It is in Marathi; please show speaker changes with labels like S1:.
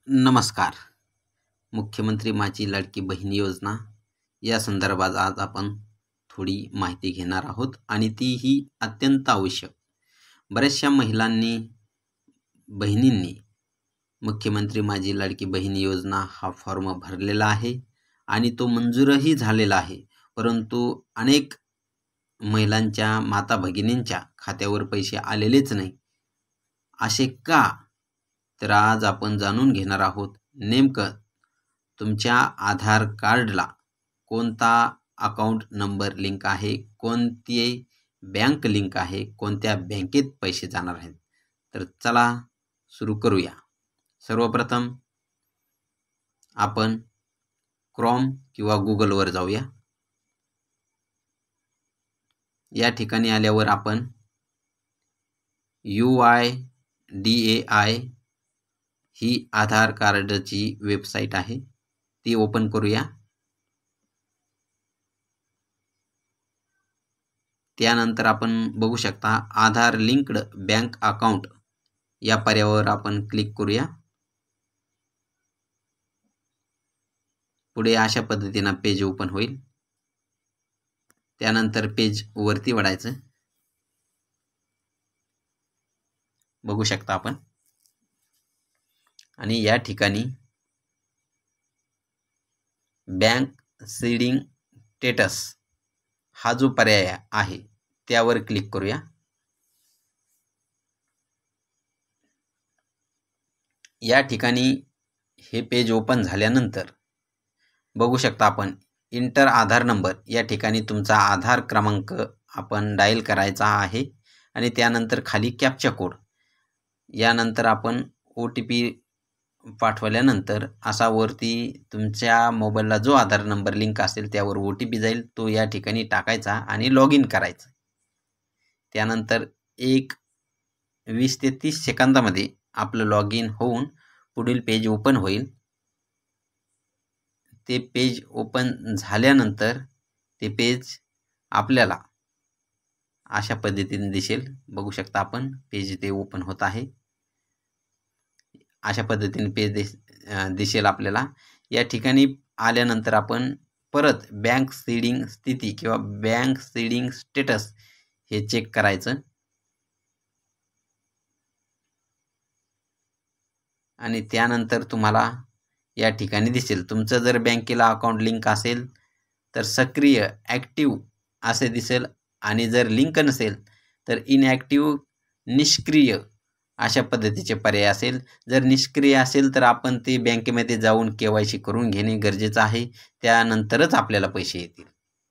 S1: नमस्कार. मुख्यमंत्री माझी लाडकी बहीण योजना या संदर्भात आज आपण थोडी माहिती घेणार आहोत आणि तीही अत्यंत आवश्यक. बऱ्याचशा बहिणींनी मुख्यमंत्री माझी लाडकी बहीण योजना हा फॉर्म भरलेला आहे आणि तो मंजूरही झालेला आहे. परंतु अनेक महिलांच्या माता भगिनींच्या खात्यावर पैसे आलेलेच नाही. असे का? तर आज आपण जाणून घेणार आहोत नेमकं तुमच्या आधार कार्डला कोणता अकाउंट नंबर लिंक आहे, कोणती बँक लिंक आहे, कोणत्या बँकेत पैसे जाणार आहेत. तर चला सुरू करूया. सर्वप्रथम आपण क्रोम किंवा गुगलवर जाऊया. या ठिकाणी आल्यावर आपण UIDAI ही आधार कार्डची वेबसाईट आहे, ती ओपन करूया. त्यानंतर आपण बघू शकता आधार लिंक्ड बँक अकाउंट या पर्यायावर आपण क्लिक करूया. पुढे अशा पद्धतीने पेज ओपन होईल. त्यानंतर पेज वरती वळायचं. बघू शकता आपण आणि या ठिकाणी बँक सीडिंग स्टेटस हा जो पर्याय आहे त्यावर क्लिक करूया. या ठिकाणी हे पेज ओपन झाल्यानंतर बघू शकता आपण इंटर आधार नंबर या ठिकाणी तुमचा आधार क्रमांक आपण डायल करायचा आहे आणि त्यानंतर खाली कॅप्चा कोड. यानंतर आपण OTP पाठवल्यानंतर असा वरती तुमच्या मोबाईलला जो आधार नंबर लिंक असेल त्यावर OTP जाईल, तो या ठिकाणी टाकायचा आणि लॉग इन करायचं. त्यानंतर 20 ते 30 सेकंदामध्ये आपलं लॉग इन होऊन पुढील पेज ओपन होईल. ते पेज ओपन झाल्यानंतर ते पेज आपल्याला अशा पद्धतीने दिसेल. बघू शकता आपण पेज ते ओपन होत आहे. अशा पद्धतीने पेज दिसेल आपल्याला. या ठिकाणी आल्यानंतर आपण परत बँक सीडिंग स्थिती किंवा बँक सीडिंग स्टेटस हे चेक करायचं आणि त्यानंतर तुम्हाला या ठिकाणी दिसेल. तुमचं जर बँकेला अकाउंट लिंक असेल तर सक्रिय ॲक्टिव्ह असे दिसेल आणि जर लिंक नसेल तर इनॲक्टिव्ह निष्क्रिय अशा पद्धतीचे पर्याय असेल. जर निष्क्रिय असेल तर आपण ते बँकेमध्ये जाऊन KYC करून घेणे गरजेचं आहे. त्यानंतरच आपल्याला पैसे येतील.